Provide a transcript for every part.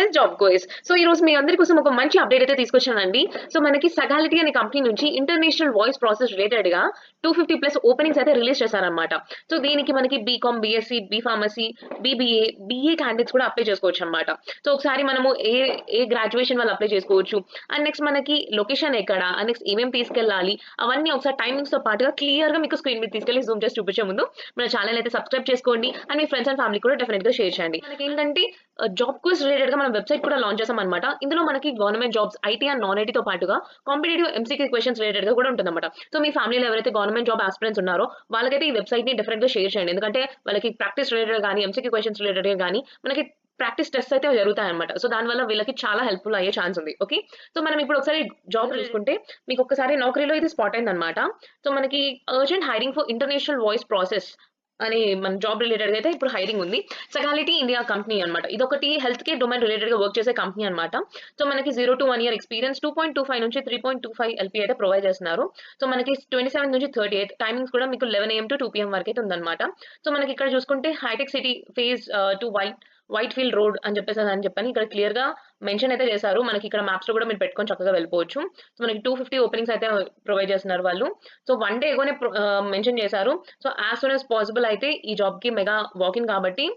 With job course. So ఈ రోజు మీ అందరి కోసం ఒక మంచి అప్డేట్ అయితే తీసుకొచ్చానండి. సో మనకి సగాలిటీ అనే కంపెనీ నుంచి ఇంటర్నేషనల్ వాయిస్ ప్రాసెస్ రిలేటెడ్ గా 250+ ఓపెనింగ్స్ అయితే రిలీజ్ చేశారనమాట. సో దీనికి మనకి BCom, BSc, B pharmacy, BBA, BA candidates కూడా అప్లై చేసుకోవచ్చు అనమాట. సో ఒకసారి మనము ఏ ఏ గ్రాడ్యుయేషన్ వాళ్ళు అప్లై చేసుకోవచ్చు, అండ్ నెక్స్ట్ మనకి లొకేషన్ ఎక్కడ, అండ్ నెక్స్ట్ ఏమేమి తీసుకెళ్ళాలి, అవన్నీ ఒకసారి టైమింగ్స్ తో పాటుగా క్లియర్ గా మీకు స్క్రీన్ మీద తీసుకెళ్లి జూమ్ చేసి చూపించే ముందు మన ఛానల్ అయితే సబ్స్క్రైబ్ చేసుకోండి, and me friends and family కూడా డెఫినెట్ గా షేర్ చేయండి. మనకి ఏంటంటే జాబ్ కోర్స్ రిలేటెడ్ గా మనం వెబ్సైట్ కూడా లాంచ్ చేసాం అనమాట. ఇందులో మనకి government jobs, IT and non IT తో పాటుగా కాంపిటేటివ్ ఎంసీక్యూ క్వశ్చన్స్ రిలేటెడ్ గా కూడా ఉంటుందన్నమాట. సో మీ ఫ్యామిలీలో ఎవరైతే గవర్నమెంట్ జాబ్ ఆస్పిరెంట్స్ ఉన్నారో వాళ్ళకైతే ఈ వెబ్సైట్ ని డెఫినెట్ గా షేర్ చేయండి. ఎందుకంటే వాళ్ళకి ప్రాక్టీస్ రిలేటెడ్ గానీ, ఎంసీక్యూ క్వశ్చన్స్ రిలేటెడ్ గా కానీ మనకి ప్రాక్టీస్ టెస్ట్ అయితే జరుగుతాయి అనమాట. సో దానివల్ల వీళ్ళకి చాలా హెల్ప్ఫుల్ అయ్యే ఛాన్స్ ఉంది. ఓకే, సో మనం ఇప్పుడు ఒకసారి జాబ్ చూసుకుంటే మీకు ఒక్కసారి నౌకరీలో ఇది స్పాట్ అయింది అనమాట. సో మనకి urgent hiring for international voice process అని మన జాబ్ రిలేటెడ్ అయితే ఇప్పుడు హైరింగ్ ఉంది. సగాలిటీ ఇండియా కంపెనీ అనమాట. ఇదొకటి హెల్త్ కేర్ డొమైన్ రిలేటెడ్ గా వర్క్ చేసే కంపెనీ అనమాట. సో మనకి 0 to 1 year ఎక్స్పీరియన్స్, 2.25 నుంచి 3.25 ఎల్పీ అయితే ప్రొవైడ్ చేస్తున్నారు. సో మనకి 27 నుంచి 38 టైమింగ్స్ కూడా మీకు 11 AM to 2 PM వరకు అయితే ఉందన్నమాట. సో మనకి ఇక్కడ చూసుకుంటే Hitech City phase 2 Whitefield road అని చెప్పని ఇక్కడ క్లియర్ గా మెన్షన్ అయితే చేశారు. మనకి ఇక్కడ మ్యాప్స్ లో కూడా మీరు పెట్టుకొని చక్కగా వెళ్ళిపోవచ్చు. సో మనకి 250 ఓపెనింగ్స్ అయితే ప్రొవైడ్ చేస్తున్నారు వాళ్ళు. సో 1 డే ఎగోనే మెన్షన్ చేశారు. So as soon as possible అయితే ఈ జాబ్ కి మెగా వాకింగ్ కాబట్టి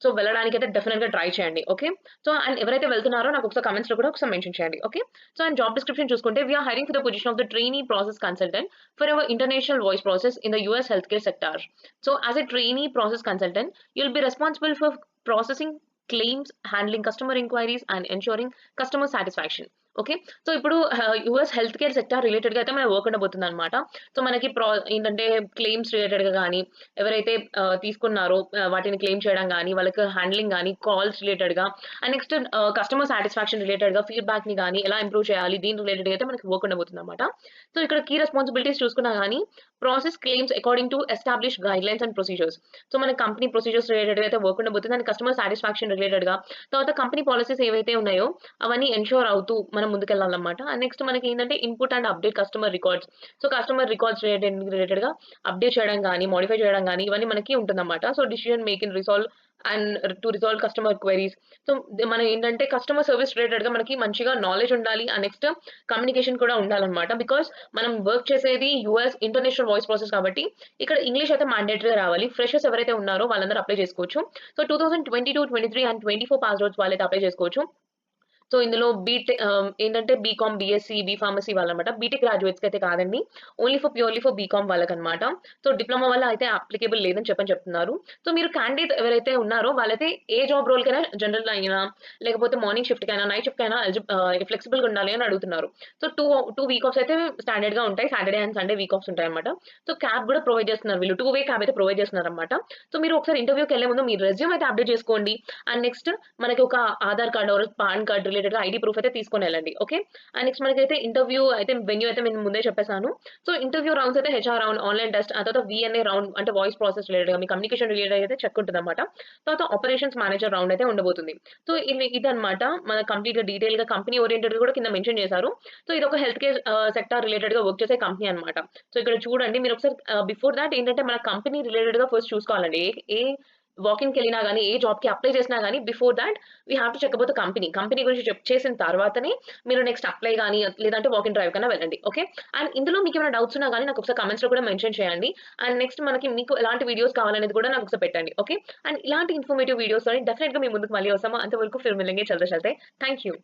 సో వెళ్ళడానికి అయితే డెఫినెట్ గా ట్రై చేయండి. ఓకే, సో అండ్ ఎవరైతే వెళ్తున్నారో నాకు ఒకసారి కమెంట్స్ లో కూడా ఒకసారి మెన్షన్ చేయండి. Okay, so and job description చూసుకుంటే we're hiring for the position of the trainee process consultant for our international voice process in the US health care sector. So as a trainee process consultant you'll be responsible for processing claims, handling customer inquiries and ensuring customer satisfaction. Okay, so ఇప్పుడు US health care sector related గా అయితే మన work ఉండబోతుంది అనమాట. So మనకి ఏంటంటే claims related గా కానీ, ఎవరైతే తీసుకున్నారో వాటిని క్లెయిమ్ చేయడం కానీ, వాళ్ళకి హ్యాండ్లింగ్ కానీ, కాల్స్ రిలేటెడ్ గా, and next customer satisfaction related గా ఫీడ్బ్యాక్ ని కానీ ఎలా ఇంప్రూవ్ చేయాలి, దీని రిలేటెడ్ అయితే మనకి వర్క్ ఉండబోతుంది అనమాట. సో ఇక్కడ కీ రెస్పాన్సిబిలిటీస్ చూసుకున్నా కానీ process claims according to establish guide lines and procedures. So మన కంపెనీ ప్రొసీజర్స్ రిలేటెడ్ అయితే వర్క్ ఉండబోతుంది, అండ్ కస్టమర్ సాటిస్ఫాక్షన్ రిలేటెడ్ గా తర్వాత కంపెనీ పాలసీస్ ఏవైతే ఉన్నాయో అవన్నీ ఎన్షూర్ అవుతూ మనం ముందుకెళ్ళాలన్నమాట. అండ్ నెక్స్ట్ మనకి ఏంటంటే input and update customer records. So customer records related గా అప్డేట్ చేయడం కానీ, మోడిఫై చేయడం కానీ ఇవన్నీ మనకి ఉంటుందన్నమాట. So decision making resolve and to resolve customer queries. So మనం ఏంటంటే కస్టమర్ సర్వీస్ రిలేటెడ్ గా మనకి మంచిగా నాలెడ్జ్ ఉండాలి, అండ్ నెక్స్ట్ కమ్యూనికేషన్ కూడా ఉండాలన్నమాట. బికాస్ మనం వర్క్ చేసేది యూఎస్ ఇంటర్నేషనల్ వాయిస్ ప్రాసెస్ కాబట్టి ఇక్కడ ఇంగ్లీష్ అయితే మ్యాండేటరీగా రావాలి. ఫ్రెషర్స్ ఎవరైతే ఉన్నారో వాళ్ళందరూ అప్లై చేసుకోవచ్చు. సో 2022, 23 అండ్ 24 పాస్ అవుట్స్ వాళ్ళైతే అప్లై చేసుకోవచ్చు. సో ఇందులో ఏంటంటే బీకామ్, బీఎస్సీ, బీ ఫార్మసీ వాళ్ళనమాట. బీటెక్ గ్రాడ్యుయేట్స్‌కి అయితే కాదండి. ఓన్లీ ప్యూర్‌లీ ఫర్ బీకామ్ వాళ్ళకనమాట. సో డిప్లొమా వల్ల అయితే అప్లికేబుల్ లేదని చెప్తున్నారు. సో మీరు క్యాండిడేట్ ఎవరైతే ఉన్నారో వాళ్ళైతే ఏ జాబ్ రోల్‌కైనా జనరల్ అయినా, లేకపోతే మార్నింగ్ షిఫ్ట్‌కైనా, నైట్ షిఫ్ట్‌కైనా ఫ్లెక్సిబుల్‌గా ఉండాలి అని అడుగుతున్నారు. సో 2 వీక్ ఆఫ్స్ అయితే స్టాండర్డ్‌గా ఉంటాయి. Saturday and Sunday week offs ఉంటాయన్నమాట. సో క్యాబ్ కూడా ప్రొవైడ్ చేస్తున్నారు వీళ్ళు. 2 వే క్యాబ్ అయితే ప్రొవైడ్ చేస్తున్నారన్నమాట. సో మీరు ఒకసారి ఇంటర్వ్యూకెళ్ళే ముందు మీ రెజ్యూమ్ అయితే అప్డేట్ చేసుకోండి. అండ్ నెక్స్ట్ మనకి ఒక Aadhaar card or pan card related ID proof అయితే తీసుకొని వెళ్ళండి. ఓకే, అండ్ నెక్స్ట్ మనకైతే ఇంటర్వ్యూ అయితే వెన్యూ అయితే నేను ముందే చెప్పేసాను. సో ఇంటర్వ్యూ రౌండ్స్ అయితే హెచ్ఆర్ రౌండ్, ఆన్లైన్ టెస్ట్, ఆ తర్వాత విఎన్ఏ రౌండ్ అంటే వాయిస్ ప్రాసెస్ రిలేటెడ్ మీ కమ్యూనికేషన్ రిలేటెడ్ అయితే చెక్ ఉంటుంది అనమాట. తర్వాత ఆపరేషన్స్ మేనేజర్ రౌండ్ అయితే ఉండబోతుంది. సో ఇదన్నమాట మన కంప్లీట్ గా డీటెయిల్ గా కంపెనీ ఓరియంటెడ్ కూడా కింద మెన్షన్ చేశారు. సో ఇది ఒక హెల్త్ కేర్ సెక్టర్ రిలేటెడ్ గా వర్క్ చేసే కంపెనీ అనమాట. సో ఇక్కడ చూడండి మీరు ఒకసారి బిఫోర్ దాట్ ఏంటంటే మన కంపెనీ రిలేటెడ్ గా ఫస్ట్ చూసుకోవాలండి. ఏ వాకింగ్‌కి వెళ్ళినా గానీ, ఏ జాబ్‌కి అప్లై చేసినా గానీ before that we have to check about the company. Company గురించి చెక్ చేసిన తర్వాతనే మీరు నెక్స్ట్ అప్లై గానీ, లేదంటే వాక్ ఇన్ డ్రైవ్ కన్నా వెళ్ళండి. ఓకే, అండ్ ఇందులో మీకేమైనా డౌట్స్ ఉన్నా గానీ నాకు ఒకసారి కామెంట్స్‌లో కూడా మెన్షన్ చేయండి. అండ్ నెక్స్ట్ మీకు ఎలాంటి వీడియోస్ కావాలనేది కూడా నాకు ఒకసారి పెట్టండి. ఓకే, అండ్ ఇలాంటి ఇన్ఫర్మేటివ్ వీడియోస్‌తోని డెఫినెట్‌గా మీ ముందుకు మళ్ళీ వస్తాము. అంతవరకు ఫిర్ మిలేంగే చల్తే చల్తే. Thank you.